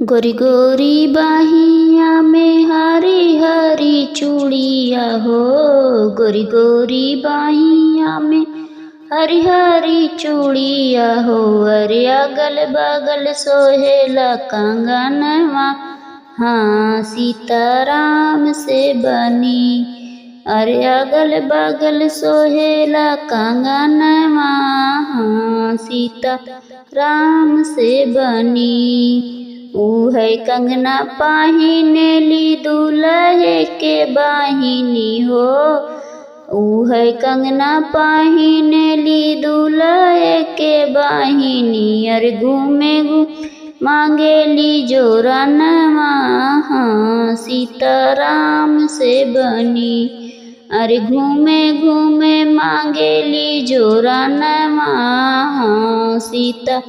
गोरी गोरी बाहिया में हरी हरी चूड़िया हो। गोरी गोरी बाहिया में हरी हरी चूड़िया हो। अरे अगल बगल सोहेला कंगनवा, हाँ सीताराम से बनी। अरे अगल बगल सोहेला कंगनवा, हाँ सीता राम से बनी। ऊ है कंगना पहिनेली दूल्हे के बाहिनी हो। ऊ है कंगना पहिनेली दूल्हे के बाहिनी। अरे घूमे मांगेली जोरनवा, हाँ सीताराम से बनी। अरे घूमे घूमे मांगेली जोरनवा, हाँ सीता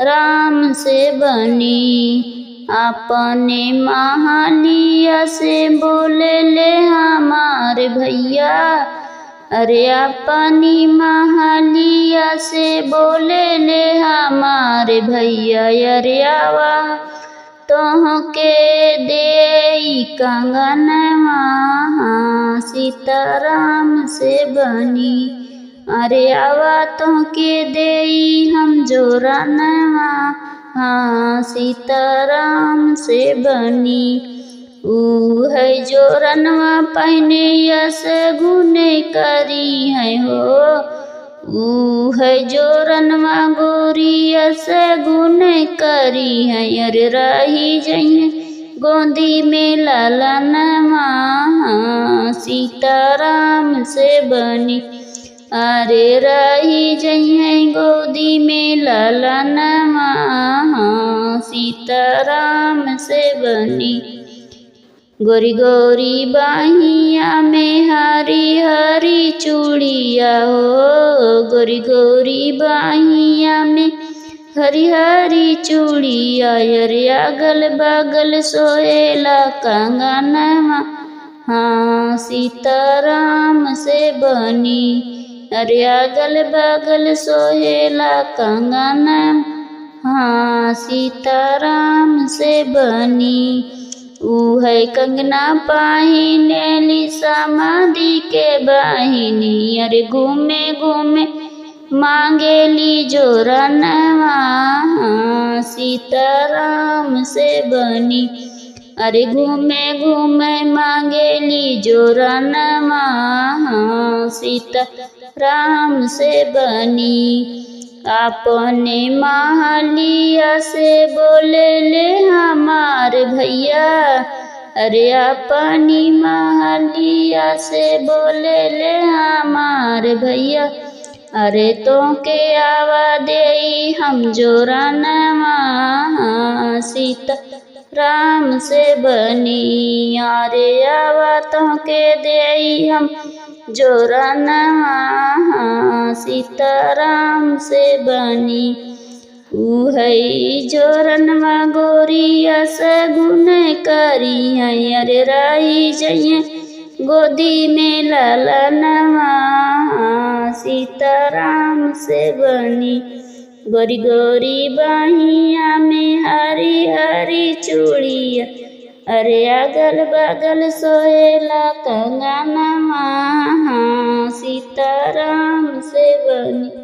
राम से बनी। अपने महालिया से बोले ले हमारे भैया। अरे अपनी महालिया से बोले ले हमारे भैया। अरे आवा तो के दे कंगनवा, हाँ सीताराम से बनी। अरे आवा तो के दे हम जोरनवा, हाँ सीताराम से बनी। ऊ है जोरनवा पहने यस गुने करी है हो। ऊ है जोरनवा गोरी यस गुने करी है। अरे रही जइए गोदी में लालनवा, हाँ सीताराम से बनी। अरे रही जइए गोदी में लालनवा, हाँ सीताराम से बनी। गोरी गोरी बाहिया में हरी हरी चूड़िया हो। गोरी गोरी बाहिया में हरी हरी चूड़िया। अरे अगल बगल सोहेला कंगनवा, हाँ सीताराम से बनी। अरे अगल बगल सोहेला कंगन, हाँ सीताराम से बनी। ऊ है कंगना पहिनेली समाधि के बाहिनी। अरे घूमे घूमे मांगेली जोरनवा, हाँ सीताराम से बनी। अरे घूमे घूमे मांगेली जोरनवा, हाँ सीताराम से बनी। अपने महालिया से बोले ले हमारे भैया। अरे अपनी महालिया से बोले ले हमारे भैया। अरे तो के आवा दे हम जोरनवा, हाँ सीताराम से बनी। अरे आवा तो के दे हम जोरनवा, हाँ सीताराम से बनी। ऊ है जोरनवा गोरिया सगुन करी है। अरे रही जइए गोदी में लालनवा, हाँ सीताराम से बनी। गोरी गोरी बाहिया में हरी हरी चूड़िया। अरे अगल बगल सोहेला कंगनवा, हाँ सीताराम से बनी।